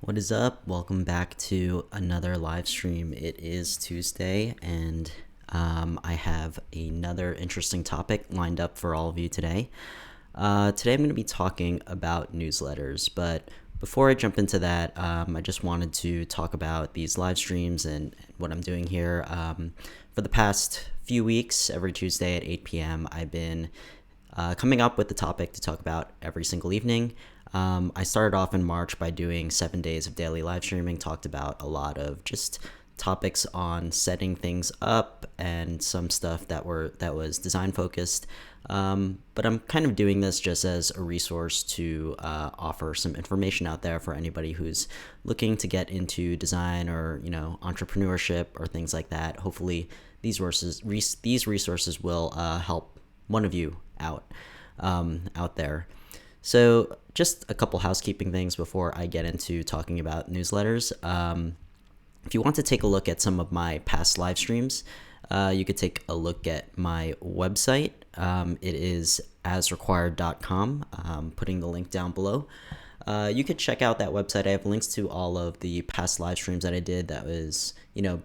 What is up? Welcome back to another live stream. It is Tuesday, and I have another interesting topic lined up for all of you today. Today I'm going to be talking about newsletters, but before I jump into that, I just wanted to talk about these live streams and what I'm doing here. For the past few weeks, every Tuesday at 8 p.m., I've been coming up with the topic to talk about every single evening. I started off in March by doing 7 days of daily live streaming, talked about a lot of just topics on setting things up and some stuff that was design focused. But I'm kind of doing this just as a resource to offer some information out there for anybody who's looking to get into design or entrepreneurship or things like that. Hopefully, these resources will help one of you out there. So just a couple housekeeping things before I get into talking about newsletters. If you want to take a look at some of my past live streams, you could take a look at my website. It is asrequired.com. Putting the link down below. You could check out that website. I have links to all of the past live streams that I did that was,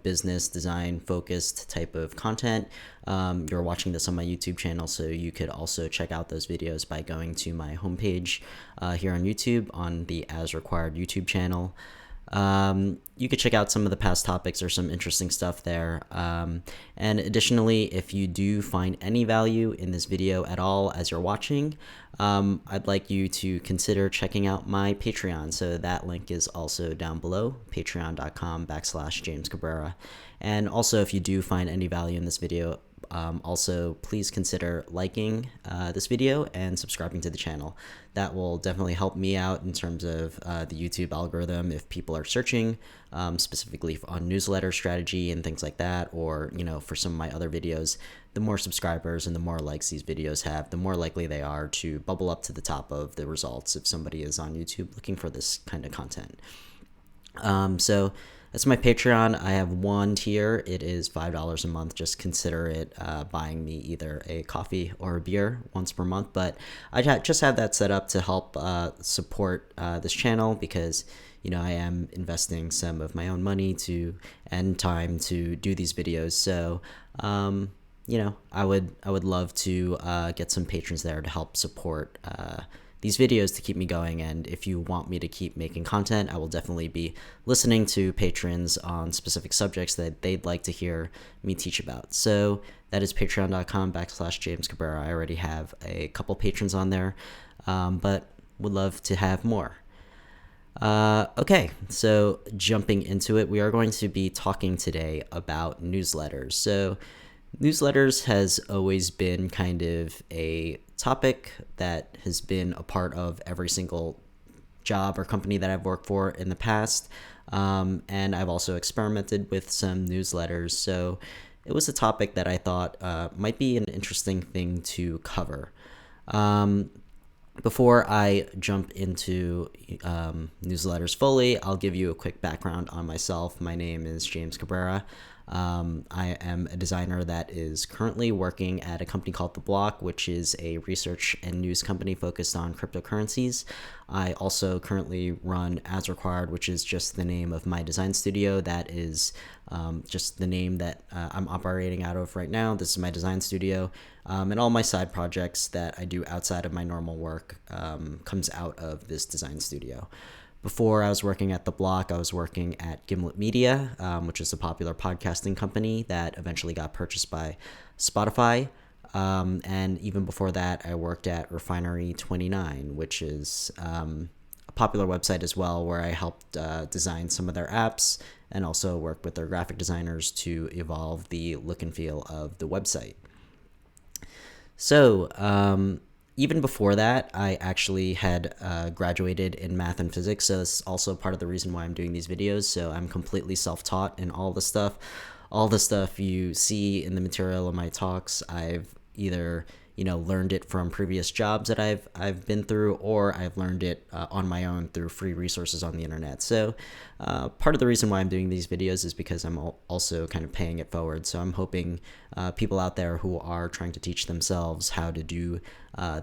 business design focused type of content. You're watching this on my YouTube channel, so you could also check out those videos by going to my homepage here on YouTube on the As Required YouTube channel. You could check out some of the past topics or some interesting stuff there. And additionally, if you do find any value in this video at all as you're watching, I'd like you to consider checking out my Patreon. So that link is also down below, patreon.com/James Cabrera. And also, if you do find any value in this video, also please consider liking this video and subscribing to the channel. That will definitely help me out in terms of the YouTube algorithm if people are searching specifically on newsletter strategy and things like that, or for some of my other videos. The more subscribers and the more likes these videos have, the more likely they are to bubble up to the top of the results if somebody is on YouTube looking for this kind of content. So that's my Patreon. I have one tier. It is $5 a month. Just consider it buying me either a coffee or a beer once per month. But I just have that set up to help support this channel because I am investing some of my own money and time to do these videos. So I would love to get some patrons there to help support these videos to keep me going. And if you want me to keep making content, I will definitely be listening to patrons on specific subjects that they'd like to hear me teach about. So that is patreon.com/James Cabrera. I already have a couple patrons on there, but would love to have more. Okay, so jumping into it, we are going to be talking today about newsletters. So newsletters has always been kind of a topic that has been a part of every single job or company that I've worked for in the past. And I've also experimented with some newsletters. So it was a topic that I thought might be an interesting thing to cover. Before I jump into newsletters fully, I'll give you a quick background on myself. My name is James Cabrera. I am a designer that is currently working at a company called The Block, which is a research and news company focused on cryptocurrencies. I also currently run As Required, which is just the name of my design studio. That is just the name that I'm operating out of right now. This is my design studio. And all my side projects that I do outside of my normal work comes out of this design studio. Before I was working at The Block, I was working at Gimlet Media, which is a popular podcasting company that eventually got purchased by Spotify. And even before that, I worked at Refinery29, which is a popular website as well, where I helped design some of their apps and also work with their graphic designers to evolve the look and feel of the website. So, even before that, I actually had graduated in math and physics, so it's also part of the reason why I'm doing these videos. So I'm completely self-taught in all the stuff. All the stuff you see in the material of my talks, I've either learned it from previous jobs that I've been through, or I've learned it on my own through free resources on the internet. So part of the reason why I'm doing these videos is because I'm also kind of paying it forward. So I'm hoping people out there who are trying to teach themselves how to do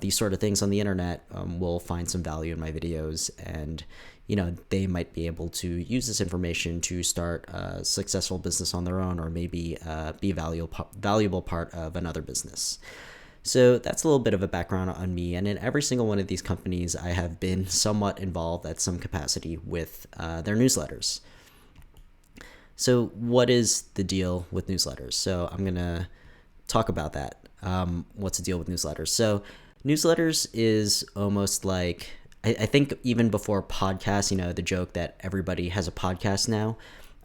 these sort of things on the internet will find some value in my videos, and they might be able to use this information to start a successful business on their own, or maybe be a valuable part of another business. So that's a little bit of a background on me. And in every single one of these companies, I have been somewhat involved at some capacity with their newsletters. So what is the deal with newsletters? So I'm going to talk about that. What's the deal with newsletters? So newsletters is almost like, I think even before podcasts, the joke that everybody has a podcast now.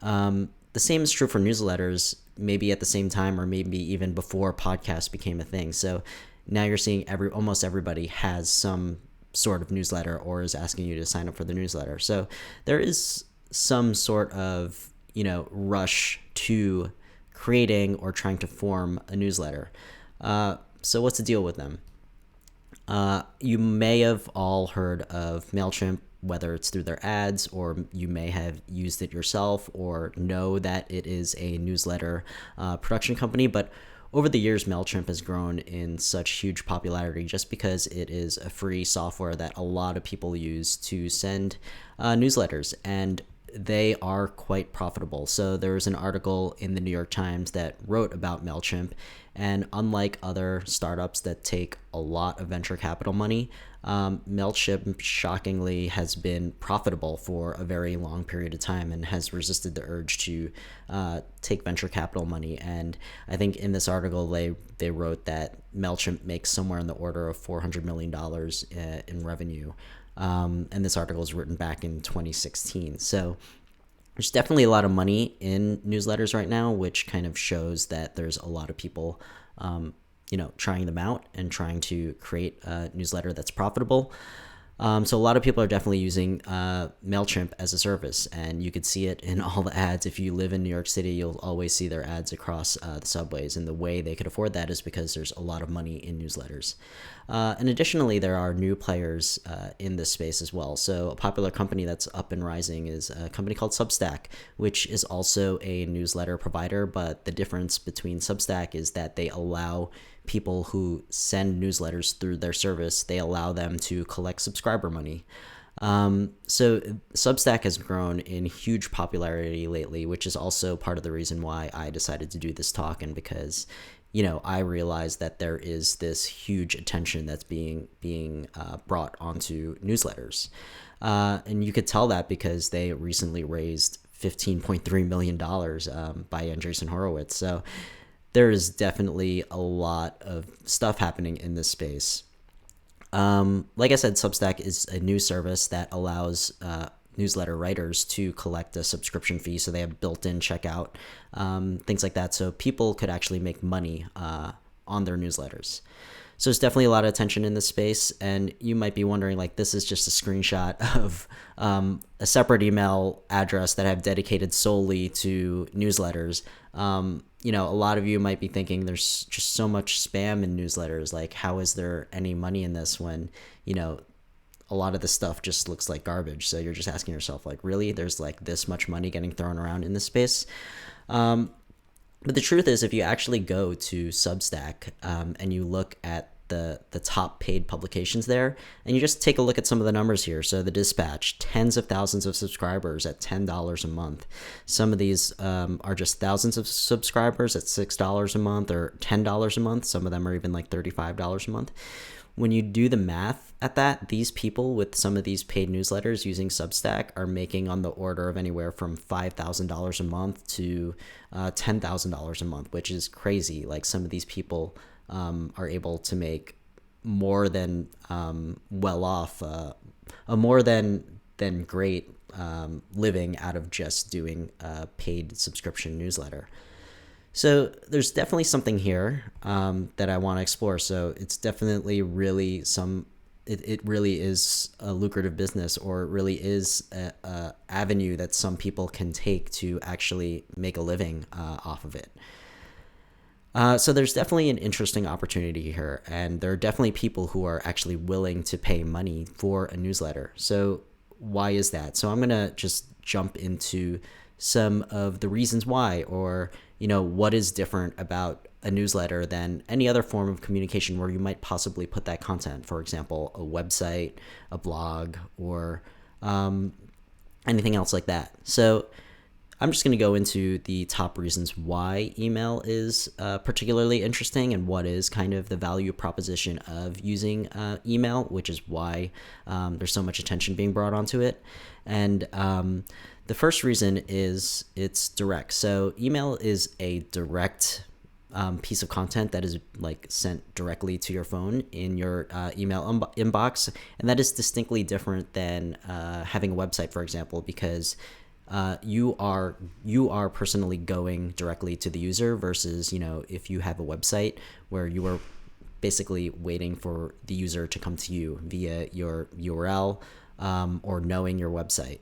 The same is true for newsletters, maybe at the same time, or maybe even before podcasts became a thing. So now you're seeing almost everybody has some sort of newsletter or is asking you to sign up for the newsletter. So there is some sort of, rush to creating or trying to form a newsletter. So what's the deal with them? You may have all heard of MailChimp, whether it's through their ads, or you may have used it yourself or know that it is a newsletter production company. But over the years, MailChimp has grown in such huge popularity just because it is a free software that a lot of people use to send newsletters, and they are quite profitable. So there was an article in the New York Times that wrote about MailChimp, and unlike other startups that take a lot of venture capital money, MailChimp shockingly has been profitable for a very long period of time and has resisted the urge to take venture capital money. And I think in this article, they wrote that MailChimp makes somewhere in the order of $400 million in revenue. And this article was written back in 2016. So there's definitely a lot of money in newsletters right now, which kind of shows that there's a lot of people, trying them out and trying to create a newsletter that's profitable. So a lot of people are definitely using MailChimp as a service, and you could see it in all the ads. If you live in New York City, you'll always see their ads across the subways, and the way they could afford that is because there's a lot of money in newsletters. And additionally, there are new players in this space as well. So a popular company that's up and rising is a company called Substack, which is also a newsletter provider, but the difference between Substack is that they allow people who send newsletters through their service, they allow them to collect subscriber money. So Substack has grown in huge popularity lately, which is also part of the reason why I decided to do this talk, and because I realized that there is this huge attention that's being brought onto newsletters. And you could tell that because they recently raised $15.3 million by Andreessen Horowitz. So there is definitely a lot of stuff happening in this space. Like I said, Substack is a new service that allows newsletter writers to collect a subscription fee. So they have built-in checkout, things like that. So people could actually make money on their newsletters. So there's definitely a lot of attention in this space, and you might be wondering, this is just a screenshot of a separate email address that I've dedicated solely to newsletters. A lot of you might be thinking there's just so much spam in newsletters. How is there any money in this when, a lot of the stuff just looks like garbage? So you're just asking yourself, really? There's this much money getting thrown around in this space? But the truth is, if you actually go to Substack and you look at the top paid publications there, and you just take a look at some of the numbers here. So the Dispatch, tens of thousands of subscribers at $10 a month. Some of these are just thousands of subscribers at $6 a month or $10 a month. Some of them are even $35 a month. When you do the math at that, these people with some of these paid newsletters using Substack are making on the order of anywhere from $5,000 a month to $10,000 a month, which is crazy. Some of these people are able to make more than more than great living out of just doing a paid subscription newsletter. So there's definitely something here that I want to explore. So it's definitely really it really is a lucrative business, or it really is a avenue that some people can take to actually make a living off of it. So there's definitely an interesting opportunity here, and there are definitely people who are actually willing to pay money for a newsletter. So why is that? So I'm gonna just jump into some of the reasons why, or what is different about a newsletter than any other form of communication where you might possibly put that content. For example, a website, a blog, or anything else like that. So I'm just going to go into the top reasons why email is particularly interesting and what is kind of the value proposition of using email, which is why there's so much attention being brought onto it. And the first reason is it's direct. So email is a direct piece of content that is like sent directly to your phone in your email inbox, and that is distinctly different than having a website, for example, because you are personally going directly to the user versus if you have a website where you are basically waiting for the user to come to you via your URL or knowing your website.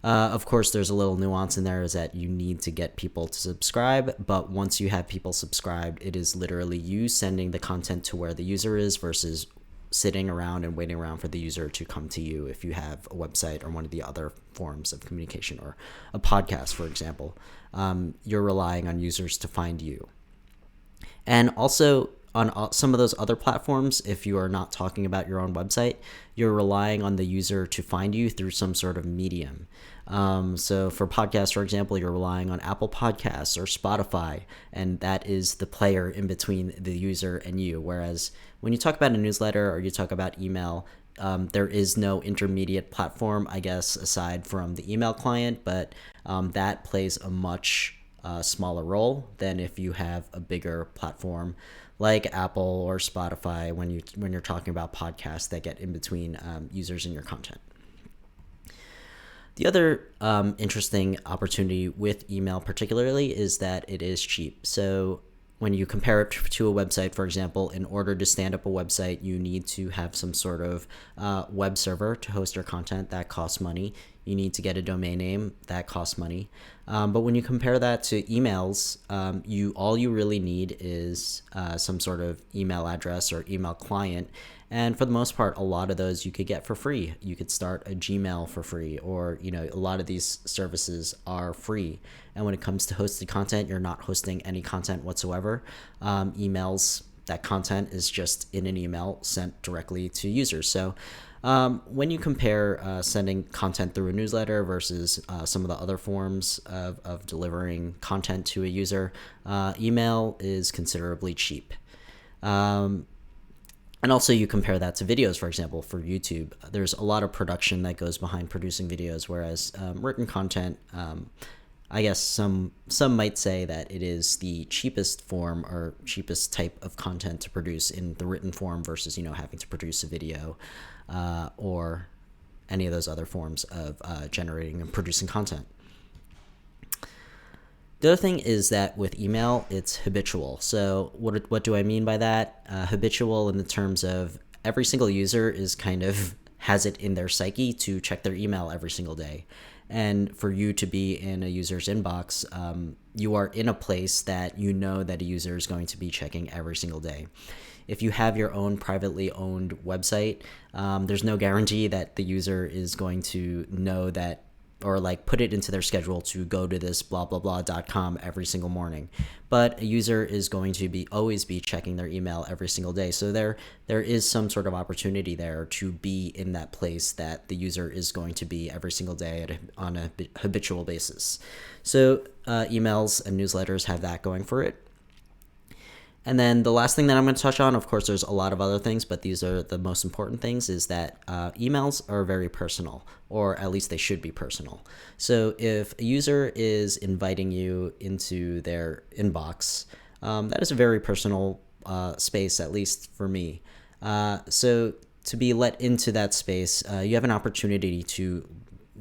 Of course, there's a little nuance in there, is that you need to get people to subscribe, but once you have people subscribed, it is literally you sending the content to where the user is versus sitting around and waiting around for the user to come to you if you have a website or one of the other forms of communication, or a podcast, for example. You're relying on users to find you. And also on some of those other platforms, if you are not talking about your own website, you're relying on the user to find you through some sort of medium. So for podcasts, for example, you're relying on Apple Podcasts or Spotify, and that is the player in between the user and you. Whereas when you talk about a newsletter or you talk about email, there is no intermediate platform, I guess, aside from the email client, but that plays a much smaller role than if you have a bigger platform like Apple or Spotify when you're talking about podcasts that get in between users and your content. The other interesting opportunity with email particularly is that it is cheap. So when you compare it to a website, for example, in order to stand up a website, you need to have some sort of web server to host your content. That costs money. You need to get a domain name. That costs money. But when you compare that to emails, all you really need is some sort of email address or email client. And for the most part, a lot of those you could get for free. You could start a Gmail for free, or a lot of these services are free. And when it comes to hosted content, you're not hosting any content whatsoever. Emails, that content is just in an email sent directly to users. So when you compare sending content through a newsletter versus some of the other forms of delivering content to a user, email is considerably cheap. And also you compare that to videos, for example, for YouTube. There's a lot of production that goes behind producing videos, whereas written content, I guess some might say that it is the cheapest form or cheapest type of content to produce in the written form versus, having to produce a video or any of those other forms of generating and producing content. The other thing is that with email, it's habitual. So what do I mean by that? Habitual in the terms of every single user is kind of has it in their psyche to check their email every single day. And for you to be in a user's inbox, you are in a place that you know that a user is going to be checking every single day. If you have your own privately owned website, there's no guarantee that the user is going to know that, or like put it into their schedule to go to this blah blah blah.com every single morning. But a user is going to always be checking their email every single day. So there is some sort of opportunity there to be in that place that the user is going to be every single day on a habitual basis. So emails and newsletters have that going for it. And then the last thing that I'm going to touch on, of course, there's a lot of other things, but these are the most important things, is that emails are very personal, or at least they should be personal. So if a user is inviting you into their inbox, that is a very personal space, at least for me. So to be let into that space, you have an opportunity to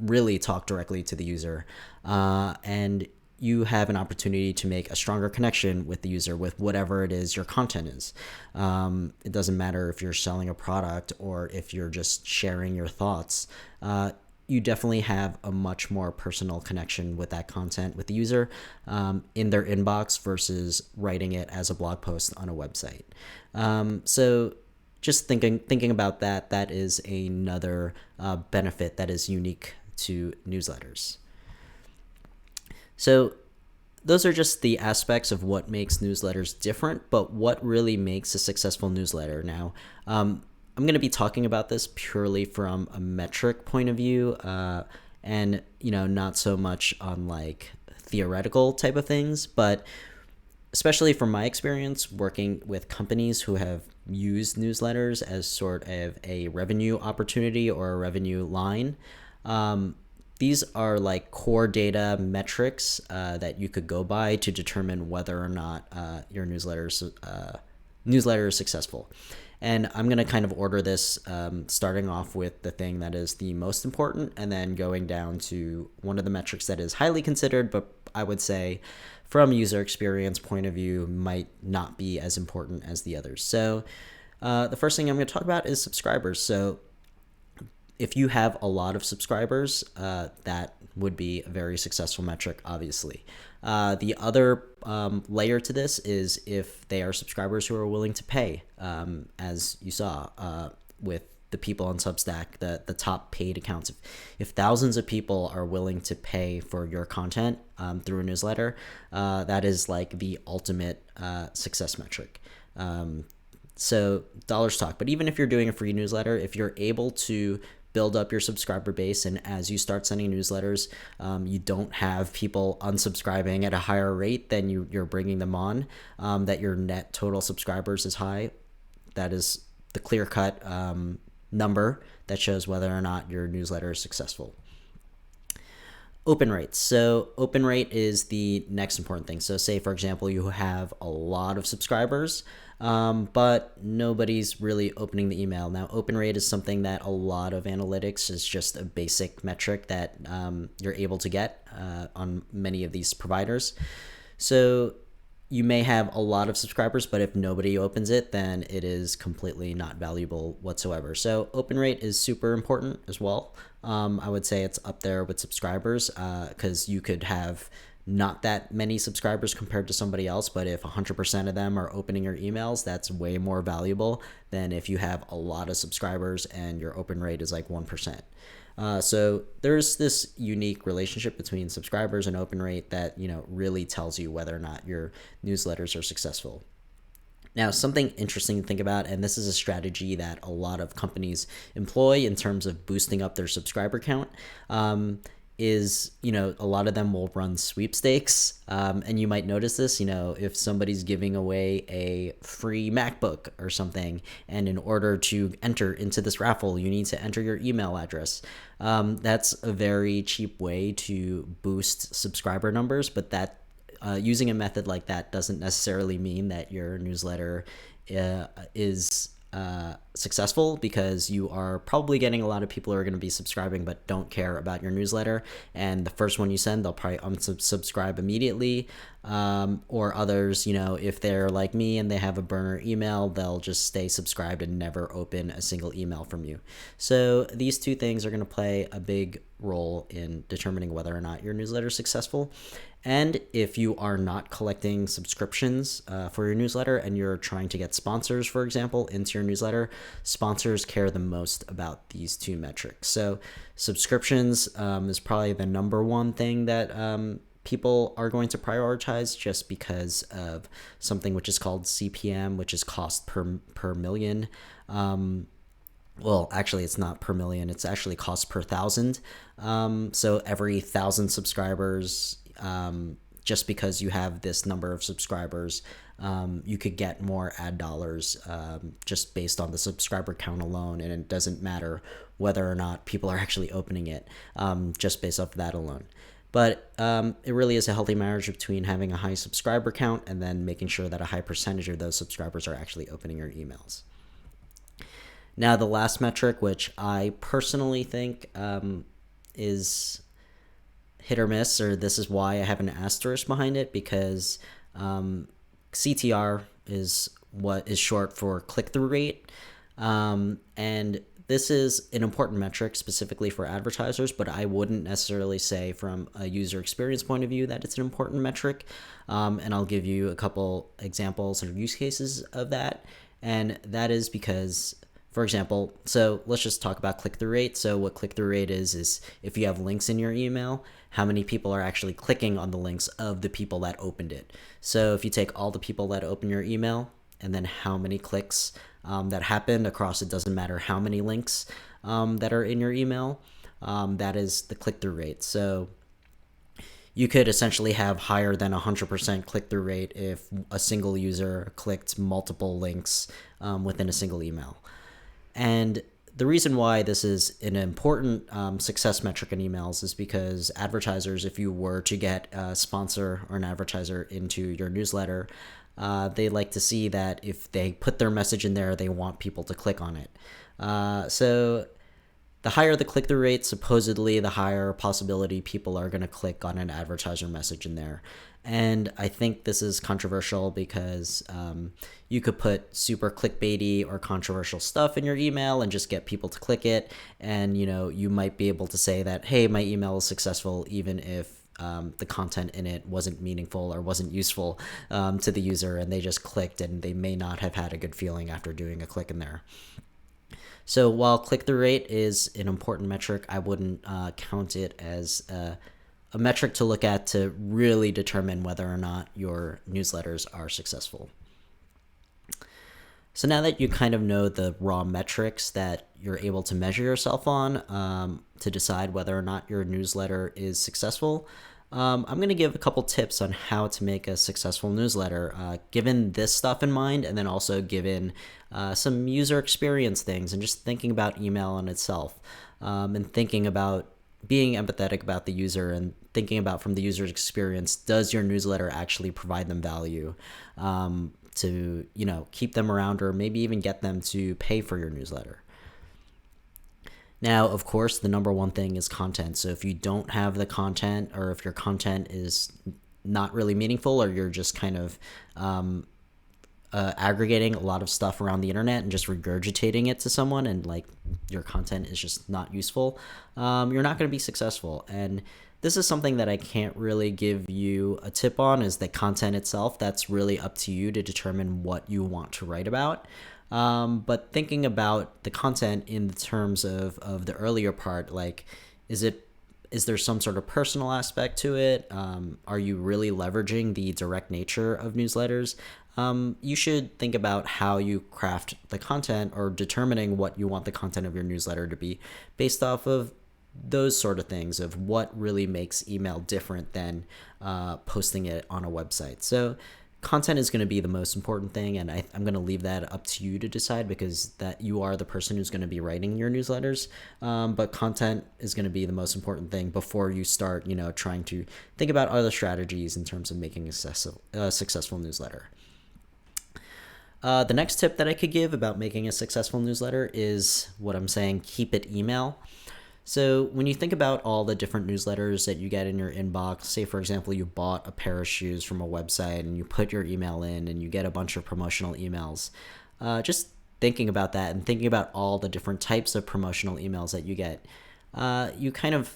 really talk directly to the user, and you have an opportunity to make a stronger connection with the user with whatever it is your content is. It doesn't matter if you're selling a product or if you're just sharing your thoughts. you definitely have a much more personal connection with that content with the user in their inbox versus writing it as a blog post on a website. So just thinking about that, that is another benefit that is unique to newsletters. So those are just the aspects of what makes newsletters different, but what really makes a successful newsletter. Now, I'm going to be talking about this purely from a metric point of view, and not so much on like theoretical type of things, but especially from my experience working with companies who have used newsletters as sort of a revenue opportunity or a revenue line. These are like core data metrics that you could go by to determine whether or not your newsletter is successful. And I'm going to kind of order this, starting off with the thing that is the most important and then going down to one of the metrics that is highly considered, but I would say from a user experience point of view might not be as important as the others. So the first thing I'm going to talk about is subscribers. So if you have a lot of subscribers, that would be a very successful metric, obviously. The other layer to this is if they are subscribers who are willing to pay, as you saw with the people on Substack, the top paid accounts. If thousands of people are willing to pay for your content through a newsletter, that is like the ultimate success metric. So dollars talk. But even if you're doing a free newsletter, if you're able to build up your subscriber base, and as you start sending newsletters, you don't have people unsubscribing at a higher rate than you're bringing them on, that your net total subscribers is high, that is the clear-cut number that shows whether or not your newsletter is successful. Open rates. So open rate is the next important thing. So say, for example, you have a lot of subscribers, but nobody's really opening the email. Now, open rate is something that a lot of analytics is just a basic metric that you're able to get on many of these providers. So you may have a lot of subscribers, but if nobody opens it, then it is completely not valuable whatsoever. So open rate is super important as well. I would say it's up there with subscribers, because you could have not that many subscribers compared to somebody else, but if 100% of them are opening your emails, that's way more valuable than if you have a lot of subscribers and your open rate is like 1%. So there's this unique relationship between subscribers and open rate that, really tells you whether or not your newsletters are successful. Now, something interesting to think about, and this is a strategy that a lot of companies employ in terms of boosting up their subscriber count, is, a lot of them will run sweepstakes. And you might notice this, if somebody's giving away a free MacBook or something, and in order to enter into this raffle, you need to enter your email address. That's a very cheap way to boost subscriber numbers, but that using a method like that doesn't necessarily mean that your newsletter is successful, because you are probably getting a lot of people who are going to be subscribing but don't care about your newsletter, and the first one you send, they'll probably unsubscribe immediately, or others, if they're like me and they have a burner email, they'll just stay subscribed and never open a single email from you. So these two things are going to play a big role in determining whether or not your newsletter is successful. And if you are not collecting subscriptions for your newsletter and you're trying to get sponsors, for example, into your newsletter, sponsors care the most about these two metrics. So subscriptions is probably the number one thing that people are going to prioritize, just because of something which is called CPM, which is cost per million. Well, actually, it's not per million. It's actually cost per thousand. So every 1,000 subscribers, just because you have this number of subscribers, you could get more ad dollars just based on the subscriber count alone. And it doesn't matter whether or not people are actually opening it, just based off that alone. But it really is a healthy marriage between having a high subscriber count and then making sure that a high percentage of those subscribers are actually opening your emails. Now, the last metric, which I personally think is hit or miss, or this is why I have an asterisk behind it, because CTR is what is short for click-through rate. And this is an important metric specifically for advertisers, but I wouldn't necessarily say from a user experience point of view that it's an important metric. And I'll give you a couple examples or use cases of that. And that is because, for example, so let's just talk about click-through rate. So what click-through rate is if you have links in your email, how many people are actually clicking on the links of the people that opened it. So if you take all the people that open your email and then how many clicks that happened across, it doesn't matter how many links that are in your email, that is the click-through rate. So you could essentially have higher than 100% click-through rate if a single user clicked multiple links within a single email. And the reason why this is an important success metric in emails is because advertisers, if you were to get a sponsor or an advertiser into your newsletter, they like to see that if they put their message in there, they want people to click on it. So the higher the click-through rate, supposedly the higher possibility people are going to click on an advertiser message in there. And I think this is controversial because you could put super clickbaity or controversial stuff in your email and just get people to click it. And, you might be able to say that, hey, my email is successful even if the content in it wasn't meaningful or wasn't useful to the user, and they just clicked and they may not have had a good feeling after doing a click in there. So while click-through rate is an important metric, I wouldn't count it as a metric to look at to really determine whether or not your newsletters are successful. So now that you kind of know the raw metrics that you're able to measure yourself on to decide whether or not your newsletter is successful, I'm going to give a couple tips on how to make a successful newsletter, given this stuff in mind, and then also given some user experience things and just thinking about email in itself, and thinking about being empathetic about the user and thinking about from the user's experience, does your newsletter actually provide them value to keep them around or maybe even get them to pay for your newsletter. Now, of course, the number one thing is content. So if you don't have the content, or if your content is not really meaningful, or you're just kind of aggregating a lot of stuff around the internet and just regurgitating it to someone, and like your content is just not useful, you're not going to be successful. And this is something that I can't really give you a tip on, is the content itself. That's really up to you to determine what you want to write about. But thinking about the content in terms of the earlier part, like, is there some sort of personal aspect to it? Are you really leveraging the direct nature of newsletters? You should think about how you craft the content, or determining what you want the content of your newsletter to be based off of those sort of things, of what really makes email different than posting it on a website. So content is going to be the most important thing, and I'm going to leave that up to you to decide, because that you are the person who's going to be writing your newsletters. But content is going to be the most important thing before you start, trying to think about other strategies in terms of making a successful newsletter. The next tip that I could give about making a successful newsletter is what I'm saying: keep it email. So when you think about all the different newsletters that you get in your inbox, say for example you bought a pair of shoes from a website and you put your email in and you get a bunch of promotional emails, just thinking about that and thinking about all the different types of promotional emails that you get, you kind of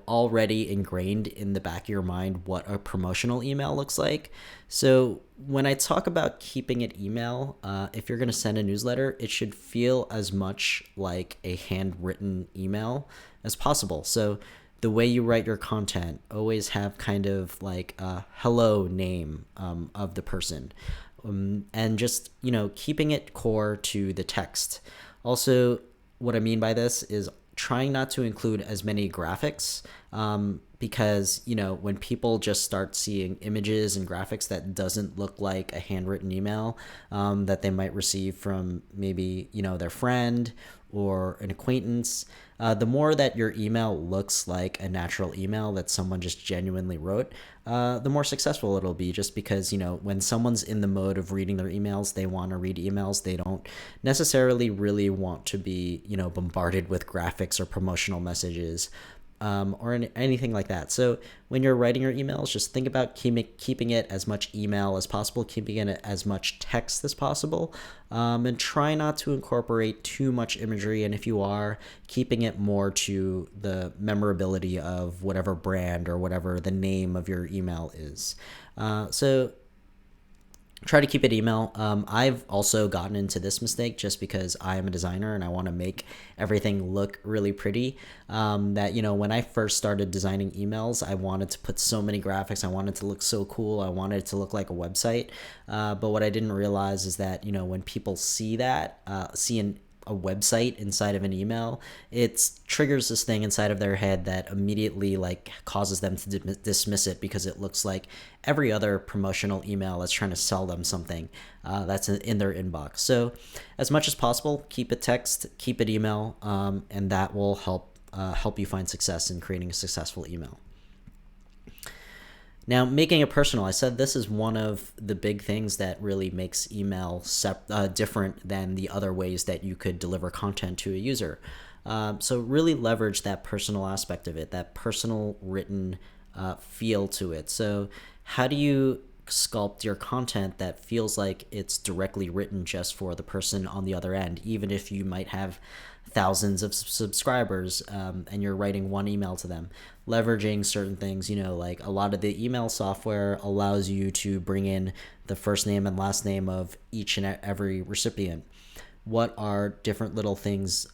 already ingrained in the back of your mind what a promotional email looks like. So when I talk about keeping it email, if you're going to send a newsletter, it should feel as much like a handwritten email as possible. So the way you write your content, always have kind of like a hello name of the person, and just, keeping it core to the text. Also, what I mean by this is trying not to include as many graphics, because when people just start seeing images and graphics that doesn't look like a handwritten email that they might receive from maybe their friend or an acquaintance, the more that your email looks like a natural email that someone just genuinely wrote, the more successful it'll be. Just because when someone's in the mode of reading their emails, they want to read emails. They don't necessarily really want to be bombarded with graphics or promotional messages. or anything like that. So when you're writing your emails, just think about keeping it as much email as possible, keeping it as much text as possible, and try not to incorporate too much imagery. And if you are, keeping it more to the memorability of whatever brand or whatever the name of your email is. So try to keep it email. I've also gotten into this mistake just because I am a designer and I want to make everything look really pretty. That, when I first started designing emails, I wanted to put so many graphics. I wanted to look so cool. I wanted it to look like a website. But what I didn't realize is that, when people see that, a website inside of an email, it triggers this thing inside of their head that immediately causes them to dismiss it because it looks like every other promotional email that's trying to sell them something that's in their inbox. So as much as possible, keep it text, keep it email, and that will help you find success in creating a successful email. Now, making it personal, I said this is one of the big things that really makes email different than the other ways that you could deliver content to a user. So really leverage that personal aspect of it, that personal written feel to it. So how do you sculpt your content that feels like it's directly written just for the person on the other end, even if you might have thousands of subscribers and you're writing one email to them? Leveraging certain things, like a lot of the email software allows you to bring in the first name and last name of each and every recipient. What are different little things,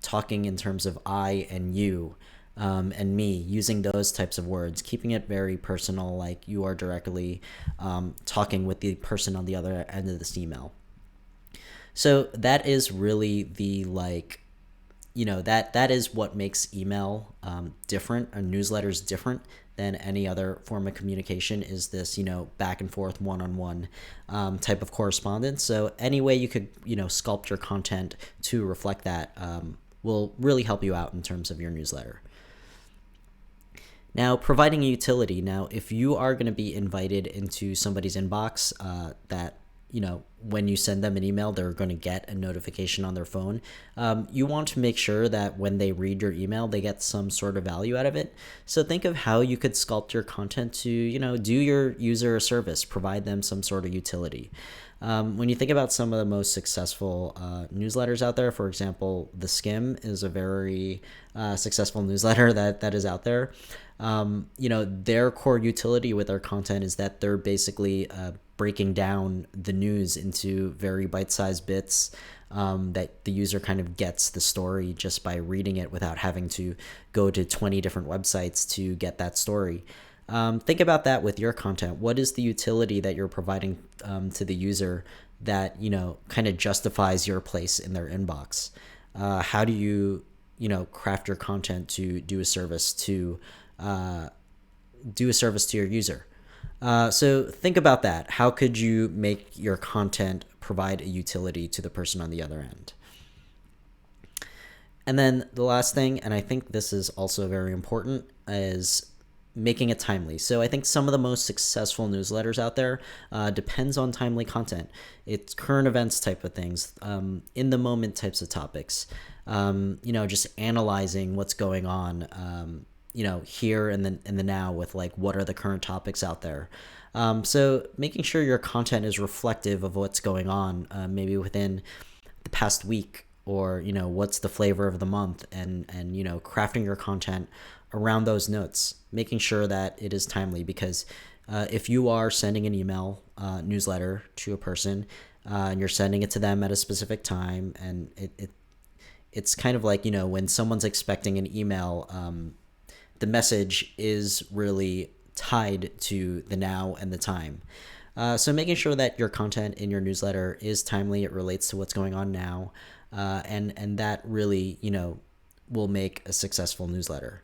talking in terms of I and you and me, using those types of words, keeping it very personal, like you are directly talking with the person on the other end of this email. So that is really the that is what makes email different, or newsletters different than any other form of communication, is this, back and forth one-on-one type of correspondence. So any way you could, sculpt your content to reflect that will really help you out in terms of your newsletter. Now, providing a utility. Now, if you are going to be invited into somebody's inbox that, when you send them an email, they're going to get a notification on their phone. You want to make sure that when they read your email, they get some sort of value out of it. So think of how you could sculpt your content to, do your user a service, provide them some sort of utility. When you think about some of the most successful newsletters out there, for example, The Skim is a very successful newsletter that is out there. Their core utility with their content is that they're basically breaking down the news into very bite-sized bits that the user kind of gets the story just by reading it without having to go to 20 different websites to get that story. Think about that with your content. What is the utility that you're providing to the user that, kind of justifies your place in their inbox? How do you, craft your content to do a service to your user? So think about that. How could you make your content provide a utility to the person on the other end? And then the last thing, and I think this is also very important, is making it timely. So I think some of the most successful newsletters out there depends on timely content. It's current events type of things, in the moment types of topics, just analyzing what's going on, here and the now with what are the current topics out there. So making sure your content is reflective of what's going on, maybe within the past week, or, what's the flavor of the month, and crafting your content around those notes, making sure that it is timely, because if you are sending an email newsletter to a person and you're sending it to them at a specific time, and it's kind of like, when someone's expecting an email, the message is really tied to the now and the time. So making sure that your content in your newsletter is timely, it relates to what's going on now, and that really, will make a successful newsletter.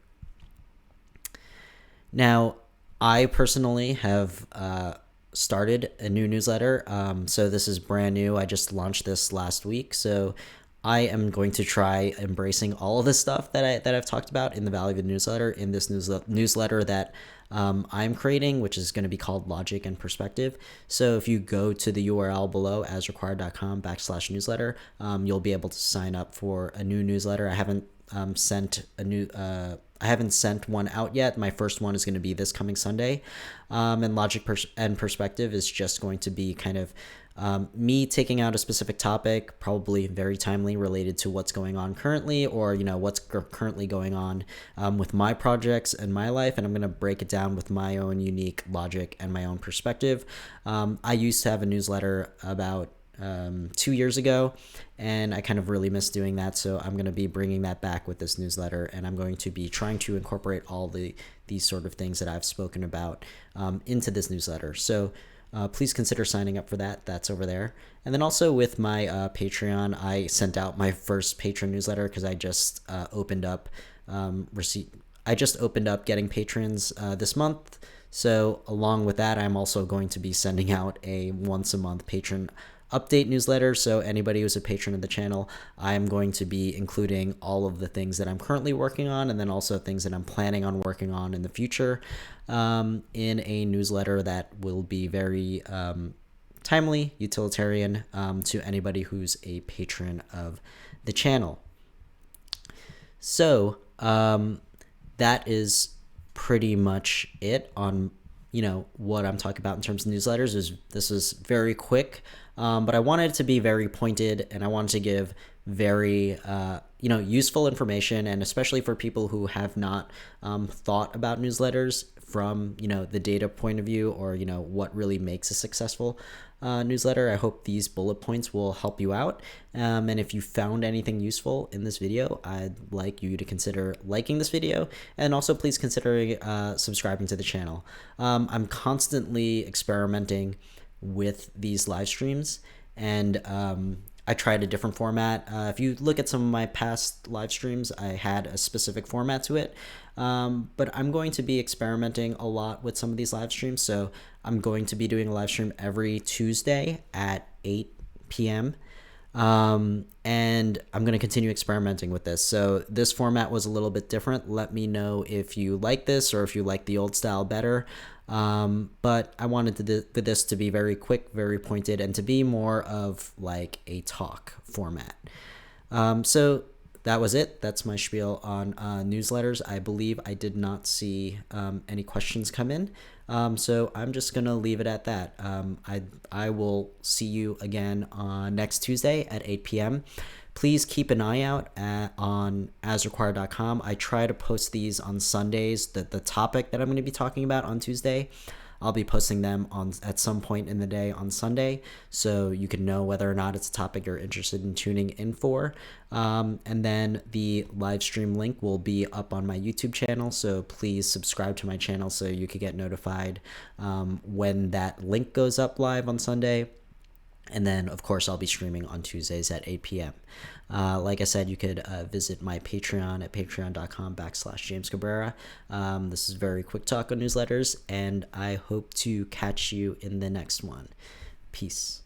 Now, I personally have started a new newsletter. So this is brand new. I just launched this last week. So I am going to try embracing all of this stuff that I've talked about in the Value of the Newsletter in this newsletter that I'm creating, which is going to be called Logic and Perspective. So if you go to the URL below, asrequired.com/newsletter, you'll be able to sign up for a new newsletter. I haven't sent a new. I haven't sent one out yet. My first one is going to be this coming Sunday, and Logic and Perspective is just going to be kind of me taking out a specific topic, probably very timely, related to what's going on currently, or what's currently going on with my projects and my life, and I'm going to break it down with my own unique logic and my own perspective. I used to have a newsletter about 2 years ago, and I kind of really miss doing that, so I'm going to be bringing that back with this newsletter, and I'm going to be trying to incorporate all these sort of things that I've spoken about into this newsletter. So please consider signing up for that. That's over there. And then also with my Patreon, I sent out my first patron newsletter because I just opened up getting patrons this month. So along with that, I'm also going to be sending out a once a month patron update newsletter. So anybody who's a patron of the channel, I'm going to be including all of the things that I'm currently working on, and then also things that I'm planning on working on in the future in a newsletter that will be very timely, utilitarian to anybody who's a patron of the channel. So that is pretty much it on what I'm talking about in terms of newsletters. This is very quick, but I wanted it to be very pointed, and I wanted to give very useful information, and especially for people who have not thought about newsletters from the data point of view, or what really makes a successful newsletter. I hope these bullet points will help you out, and if you found anything useful in this video, I'd like you to consider liking this video, and also please consider subscribing to the channel. I'm constantly experimenting with these live streams, and I tried a different format. If you look at some of my past live streams, I had a specific format to it, but I'm going to be experimenting a lot with some of these live streams. So I'm going to be doing a live stream every Tuesday at 8 p.m. And I'm going to continue experimenting with this. So this format was a little bit different. Let me know if you like this or if you like the old style better. But I wanted for this to be very quick, very pointed, and to be more of like a talk format. So that was it. That's my spiel on newsletters. I believe I did not see any questions come in. So I'm just going to leave it at that. I will see you again on next Tuesday at 8 p.m. Please keep an eye out on asrequired.com. I try to post these on Sundays. The topic that I'm going to be talking about on Tuesday, I'll be posting them at some point in the day on Sunday, so you can know whether or not it's a topic you're interested in tuning in for. And then the live stream link will be up on my YouTube channel, so please subscribe to my channel so you can get notified when that link goes up live on Sunday. And then, of course, I'll be streaming on Tuesdays at 8 p.m. Like I said, you could visit my Patreon at patreon.com/James Cabrera. This is very quick talk on newsletters, and I hope to catch you in the next one. Peace.